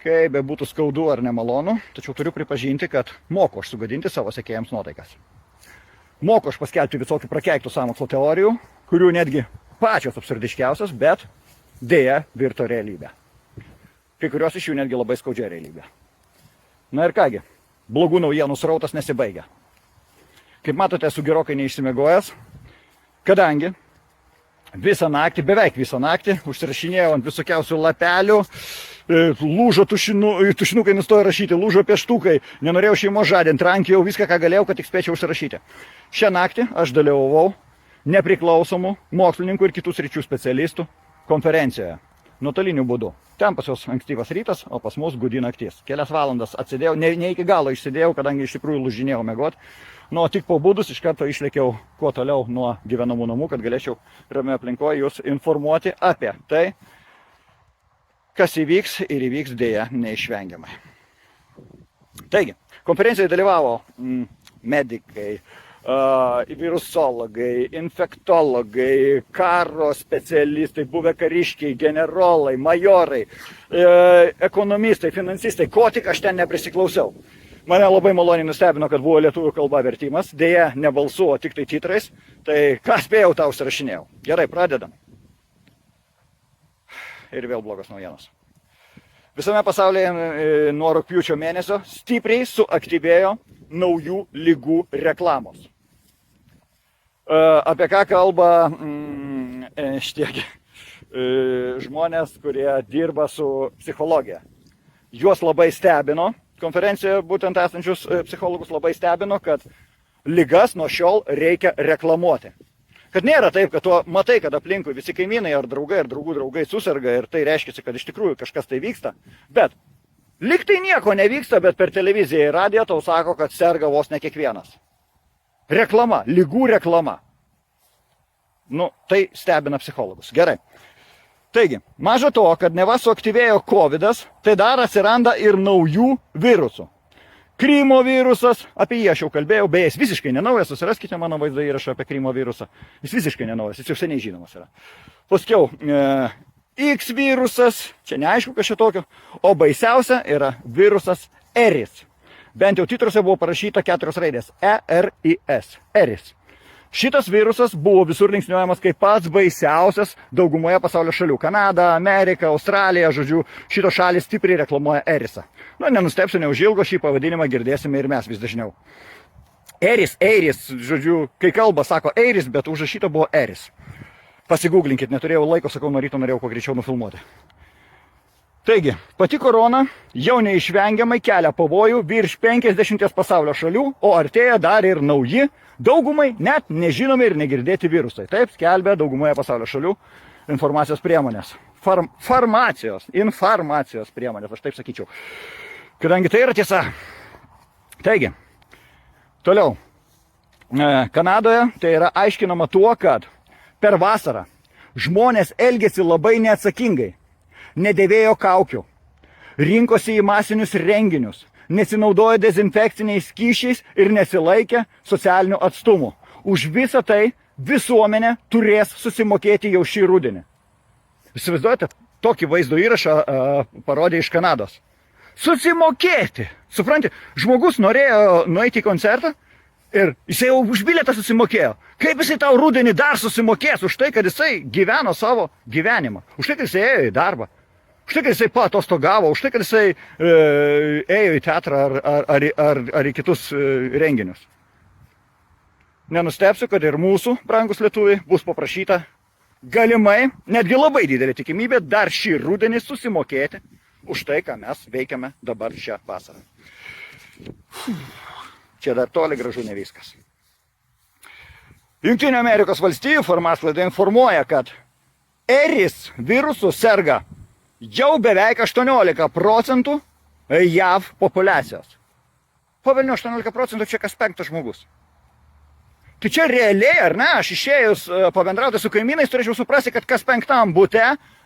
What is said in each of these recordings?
Kaip be būtų skaudu ar nemalonu, tačiau turiu pripažinti, kad moku aš sugadinti savo sekėjams nuotaikas. Moku aš paskelbti visokių prakeiktų sąmokslo teorijų, kurių netgi pačios absurdiškiausios, bet dėja virto realybę. Kai kurios iš jų netgi labai skaudžia realybė. Na ir kągi, blogų naujienų srautas nesibaigia. Kaip matote, esu gerokai neišsimiegojęs, kadangi visą naktį, beveik visą naktį, užsirašinėjau ant visokiausių lapelių, lūžo tušinukai nustojo rašyti, lūžo pieštukai, nenorėjau šeimos žadinti, rankiau viską, ką galėjau, kad tik spėčiau užsirašyti. Šią naktį aš dalyvavau nepriklausomų mokslininkų ir kitų sričių specialistų konferencijoje, nuotoliniu būdu. Ten pas jos ankstyvas rytas, o pas mus gūdi naktis. Kelias valandas atsidėjau, ne iki galo išsidėjau, kadangi iš tikrųjų lūžinėjau miegot. Nu, tik pabudus iš karto išlėkiau kuo toliau nuo gyvenamų namų, kad galėčiau ramiai aplinkoje jūs informuoti apie tai, kas įvyks ir įvyks dėja neišvengiamai. Taigi, konferencijoje dalyvavo medikai, virusologai, infektologai, karo specialistai, buvę kariškiai, generolai, majorai, ekonomistai, finansistai, ko tik aš ten neprisiklausiau. Mane labai maloniai nustebino, kad buvo lietuvių kalba vertimas, dėja ne balsu, o tik tai titrais, tai ką spėjau, tą užsirašinėjau. Gerai, pradedam. Ir vėl blogos naujienos. Visame pasaulyje nuo rugpjūčio mėnesio stipriai suaktyvėjo naujų ligų reklamos. Apie ką kalba šitie žmonės, kurie dirba su psichologija. Juos labai stebino, konferencijoje būtent esančius psichologus labai stebino, kad ligas nuo šiol reikia reklamuoti. Kad nėra taip, kad tu matai, kad aplinkui visi kaimynai ar draugai ar draugų draugai susirga ir tai reiškia, kad iš tikrųjų kažkas tai vyksta. Bet lyg tai nieko nevyksta, bet per televiziją ir radiją tau sako, kad serga vos ne kiekvienas. Reklama, ligų reklama. Nu, tai stebina psichologus. Gerai. Taigi, maža to, kad neva suaktyvėjo Covidas, tai dar atsiranda ir naujų virusų. Krymo virusas, apie jį aš jau kalbėjau, beje, jis visiškai nenaujas, susiraskite mano vaizdo įrašą apie Krymo virusą. Jis visiškai nenaujas, jis jau seniai žinomas yra. Paskiau, X virusas, čia neaišku, kas čia tokio, o baisiausia yra virusas ERIS. Bent jau titruose buvo parašyta 4 raidės ERIS. ERIS. Šitas virusas buvo visur linksniuojamas kaip pats baisiausias daugumoje pasaulio šalių. Kanada, Amerika, Australija, žodžiu, šitos šalis stipriai reklamuoja ERISą. Nu, nenustepsiu, neužilgo šį pavadinimą girdėsime ir mes vis dažniau. ERIS, žodžiu, kai kalba sako ERIS, bet užrašyta buvo ERIS. Pasigūglinkit, neturėjau laiko, sakau, nuo ryto norėjau kuo greičiau nufilmuoti. Taigi, pati korona jau neišvengiamai kelia pavojų virš 50 pasaulio šalių, o artėja dar ir nauji, daugumai net nežinomi ir negirdėti virusai. Taip skelbia daugumoje pasaulio šalių informacijos priemonės. Informacijos priemonės, aš taip sakyčiau. Kadangi tai yra tiesa. Taigi, toliau. Kanadoje tai yra aiškinama tuo, kad per vasarą žmonės elgėsi labai neatsakingai. Nedėvėjo kaukių, rinkosi į masinius renginius, nesinaudojo dezinfekciniais skysčiais ir nesilaikė socialinių atstumų. Už visą tai visuomenė turės susimokėti jau šį rudenį. Įsivaizduojate, tokį vaizdo įrašą parodė iš Kanados. Susimokėti! Supranti, žmogus norėjo nueiti į koncertą ir jisai jau už bilietą susimokėjo. Kaip jisai tau rudenį dar susimokės už tai, kad jisai gyveno savo gyvenimą, už tai, kad jisai ėjo į darbą. Už tai, kad jisai paatostogavo, už tai, kad jisai ėjo į teatrą ar į kitus renginius. Nenustepsiu, kad ir mūsų, brangus lietuviai, bus paprašyta galimai, netgi labai didelė tikimybė, dar šį rudenį susimokėti už tai, ką mes veikiame dabar šią vasarą. Čia dar toli gražu ne viskas. Jungtinių Amerikos valstijų farmaslaida informuoja, kad ERIS virusų serga jau beveik 18% JAV populiacijos. Po velnių 18% čia kas 5 žmogus. Tai čia realiai, ar ne, aš išėjus pabendrauti su kaimynais, turėčiau suprasti, kad kas 5 bute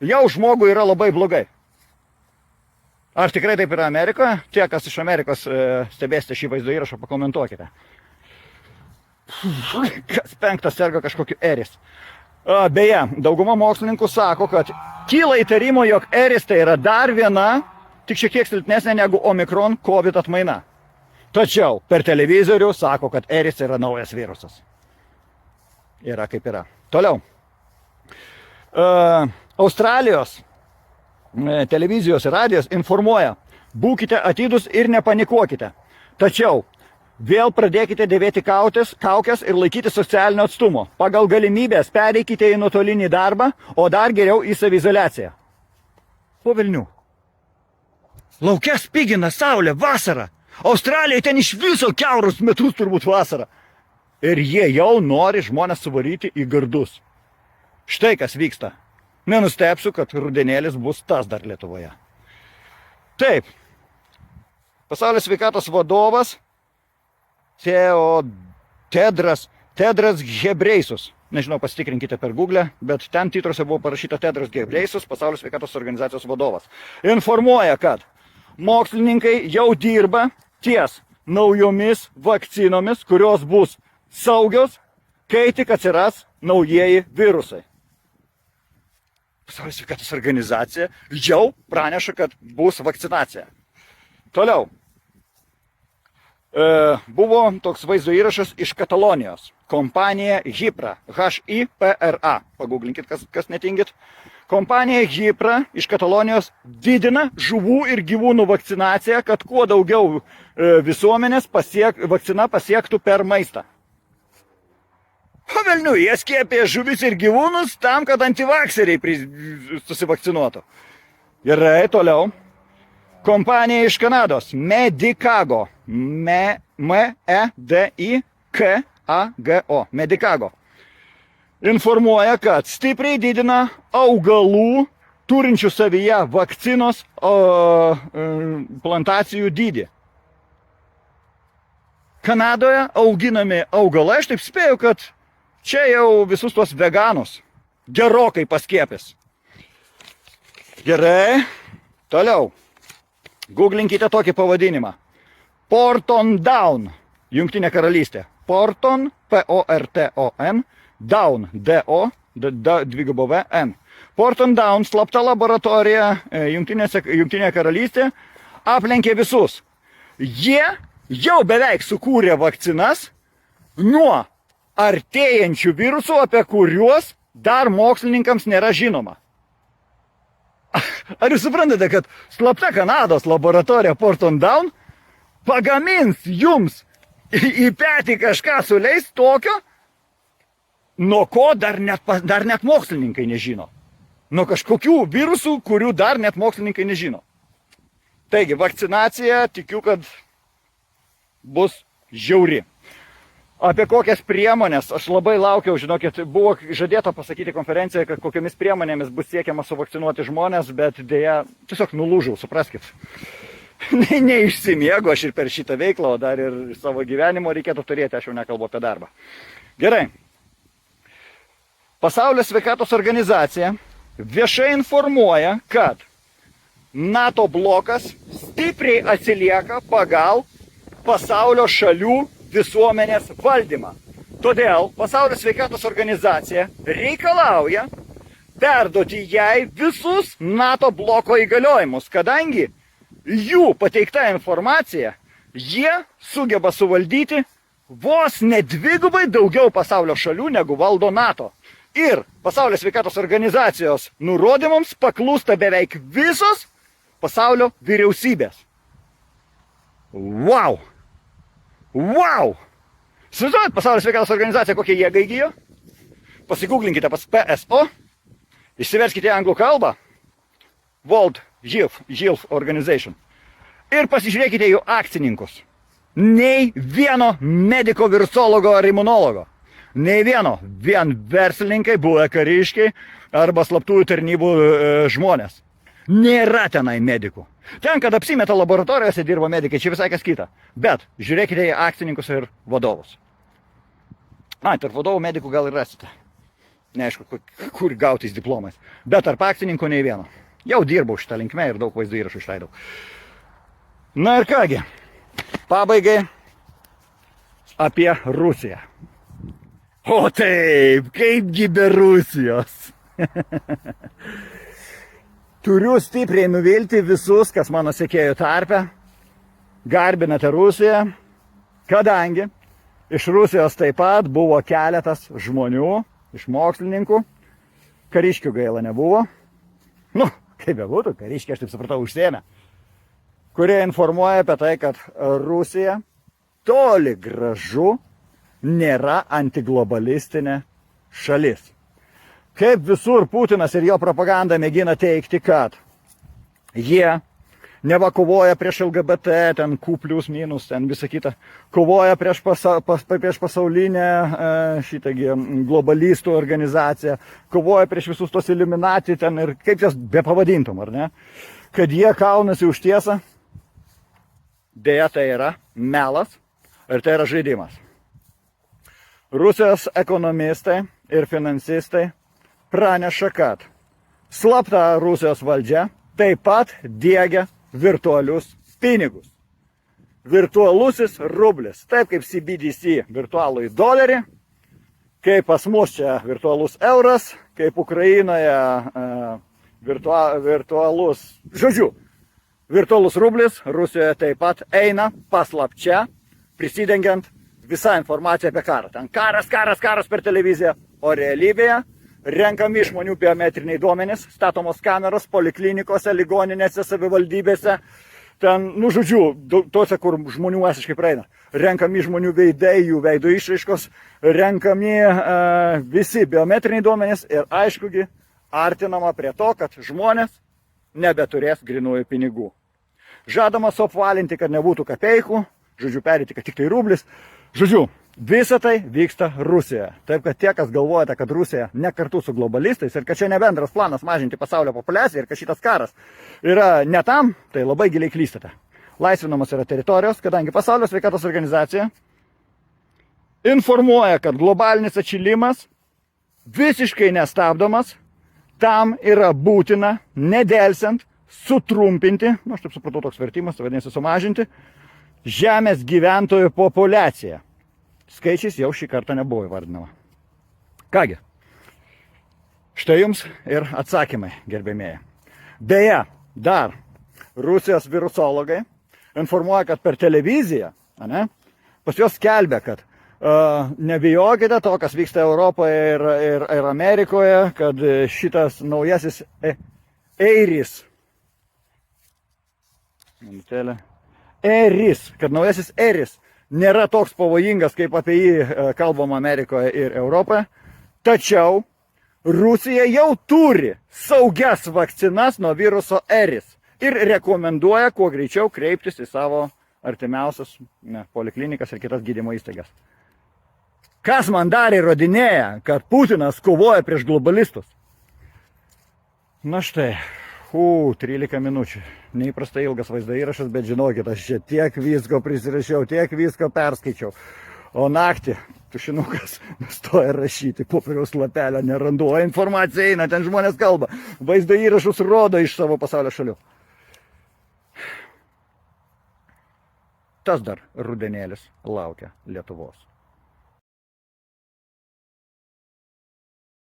jau žmogui yra labai blogai. Ar tikrai taip yra Amerikoje? Tie, kas iš Amerikos stebėsite šį vaizdo įrašą, pakomentuokite. Kas 5 serga kažkokiu ERIS. Beje, dauguma mokslininkų sako, kad kyla įtarimo, jog ERIS tai yra dar viena tik šiek tiek silpnesnė negu Omikron COVID atmaina. Tačiau per televizorių sako, kad Eris yra naujas virusas. Yra kaip yra. Toliau. Australijos televizijos ir radijos informuoja, būkite atidūs ir nepanikuokite. Tačiau vėl pradėkite dėvėti kaukes ir laikyti socialinio atstumo. Pagal galimybės pereikite į nuotolinį darbą, o dar geriau į saviizoliaciją. Po velnių. Lauke spigina saulė, vasara. Australijoje ten iš viso kiaurus metus turbūt vasara. Ir jie jau nori žmonės suvaryti į gardus. Štai kas vyksta. Nenustepsiu, kad rudenėlis bus tas dar Lietuvoje. Taip. Pasaulio sveikatos vadovas Tedras Ghebreyesus. Nežinau, pasitikrinkite per Google, bet ten titruose buvo parašyta Tedras Ghebreyesus, Pasaulio sveikatos organizacijos vadovas. Informuoja, kad mokslininkai jau dirba ties naujomis vakcinomis, kurios bus saugios, kai tik atsiras naujieji virusai. Pasaulio sveikatos organizacija jau praneša, kad bus vakcinacija. Toliau. Buvo toks vaizdo įrašas iš Katalonijos. Kompanija Hipra, H-I-P-R-A. Paguglinkit, kas netingit. Kompanija Hipra iš Katalonijos didina žuvų ir gyvūnų vakcinaciją, kad kuo daugiau visuomenės vakcina pasiektų per maistą. Pavelnių, jie skiepė žuvis ir gyvūnus tam, kad antivakseriai susivakcinuotų. Gerai, toliau. Kompanija iš Kanados, Medicago, M-E-D-I-K-A-G-O, Medicago, informuoja, kad stipriai didina augalų turinčių savyje vakcinos plantacijų dydį. Kanadoje auginami augalai, aš taip spėju, kad čia jau visus tuos veganus gerokai paskiepis. Gerai, toliau. Googlinkite tokį pavadinimą. Porton Down, Jungtinė karalystė. Porton, P-O-R-T-O-N, Down, D-O-2-V-N. Porton Down, slapta laboratorija Jungtinė karalystė, aplenkė visus. Jie jau beveik sukūrė vakcinas nuo artėjančių virusų, apie kuriuos dar mokslininkams nėra žinoma. Ar jūs suprantate, kad slapta Kanados laboratorija Porton Down pagamins jums į petį kažką suleis tokio, nuo ko dar net mokslininkai nežino. Nuo kažkokių virusų, kurių dar net mokslininkai nežino. Taigi, vakcinacija, tikiu, kad bus žiauri. Apie kokias priemonės, aš labai laukiau, žinokit, buvo žadėta pasakyti konferencijoje, kad kokiamis priemonėmis bus siekiama suvakcinuoti žmonės, bet dėja, tiesiog nulūžau, supraskit. Neišsimiegu aš ir per šitą veiklą, o dar ir savo gyvenimo reikėtų turėti, aš jau nekalbu apie darbą. Gerai. Pasaulio sveikatos organizacija viešai informuoja, kad NATO blokas stipriai atsilieka pagal pasaulio šalių visuomenės valdymą. Todėl Pasaulio sveikatos organizacija reikalauja perduoti jai visus NATO bloko įgaliojimus, kadangi jų pateikta informacija jie sugeba suvaldyti vos ne dvigubai daugiau pasaulio šalių negu valdo NATO. Ir Pasaulio sveikatos organizacijos nurodymams paklūsta beveik visos pasaulio vyriausybės. Wow! Wow! Įsivaizduojat, Pasaulio sveikatos organizacija kokią jėgą įgijo? Pasigūglinkite pas PSO, išsiverskite į anglų kalbą, World Health Organization, ir pasižiūrėkite jų akcininkus. Nei vieno mediko, virusologo ar imunologo. Nei vieno. Vien verslininkai, buvę kariškiai arba slaptųjų tarnybų žmonės. Nėra tenai medikų. Ten, kad apsimeta laboratorijose dirba medikai, čia visai kas kita. Bet žiūrėkite į akcininkus ir vadovus. Tarp vadovų medikų gal ir rasite. Neaišku, kur gautis diplomais. Bet tarp akcininkų nei vieno. Jau dirbau šitą linkmę ir daug vaizdų įrašų išleidau. Na ir kągi, pabaigai apie Rusiją. O taip, kaipgi be Rusijos. Turiu stipriai nuvilti visus, kas mano sekėjų tarpe, garbinate Rusiją, kadangi iš Rusijos taip pat buvo keletas žmonių, iš mokslininkų, kariškių gaila nebuvo, nu, kaip bebūtų, kariškiai, aš taip supratau, užsiėmė, kurie informuoja apie tai, kad Rusija toli gražu nėra antiglobalistinė šalis. Kaip visur Putinas ir jo propaganda mėgina teikti, kad jie neva kovoja prieš LGBT, ten Q plus minus, ten visą kitą, kovoja prieš pasaulinę šitągi globalistų organizaciją, kovoja prieš visus tos Illuminati ten ir kaip jas be pavadintum, ar ne? Kad jie kaunasi už tiesą, dėja tai yra melas ir tai yra žaidimas. Rusijos ekonomistai ir finansistai praneša, kad slapta Rusijos valdžia taip pat diegia virtualius pinigus. Virtualusis rublis, taip kaip CBDC virtualų į dolerį, kaip pas mus čia virtualus euras, kaip Ukrainoje virtualus, žodžiu, virtualus rublis Rusijoje taip pat eina paslapčia, prisidengiant visą informaciją apie karą. Ten karas per televiziją, o realybėje renkami žmonių biometriniai duomenys, statomos kameros poliklinikose, ligoninėse, savivaldybėse, ten, nu žodžiu, tose, kur žmonių esiškai praeina. Renkami žmonių veidai, jų veidų išraiškos, renkami visi biometriniai duomenys ir aiškugi artinama prie to, kad žmonės nebeturės grinųjų pinigų. Žadama suapvalinti, kad nebūtų kapeikų, žodžiu, perėti, kad tik tai rublis. Žodžiu, visa tai vyksta Rusijoje. Taip, kad tie, kas galvojate, kad Rusija ne kartu su globalistais ir kad čia ne bendras planas mažinti pasaulio populiaciją ir kad šitas karas yra ne tam, tai labai giliai klystate. Laisvinamos yra teritorijos, kadangi Pasaulio sveikatos organizacija informuoja, kad globalinis atšilimas visiškai nestabdomas, tam yra būtina, nedelsiant, sutrumpinti, nu aš taip supratau toks vertimas, tai vadinasi sumažinti, žemės gyventojų populiacija. Skaičiais jau šį kartą nebuvo įvardinama. Kągi, štai jums ir atsakymai, gerbėmėjai. Beje, dar Rusijos virusologai informuoja, kad per televiziją, pas juos skelbia, kad nebijokite to, kas vyksta Europoje ir Amerikoje, kad šitas naujasis kad naujasis Eris nėra toks pavojingas, kaip apie jį kalbama Amerikoje ir Europoje. Tačiau Rusija jau turi saugias vakcinas nuo viruso Eris ir rekomenduoja kuo greičiau kreiptis į savo artimiausias poliklinikas ir kitas gydymo įstaigas. Kas man dar įrodinėja, kad Putinas kovoja prieš globalistus? Na štai. 13 minučių. Neįprastai ilgas vaizdo įrašas, bet žinokit, aš čia tiek visko prisirašiau, tiek visko perskaičiau. O naktį tušinukas nustoja rašyti, popieriaus lapelio nerandu, o informacija eina, ten žmonės kalba. Vaizdo įrašus rodo iš savo pasaulio šalių. Tas dar rudenėlis laukia Lietuvos.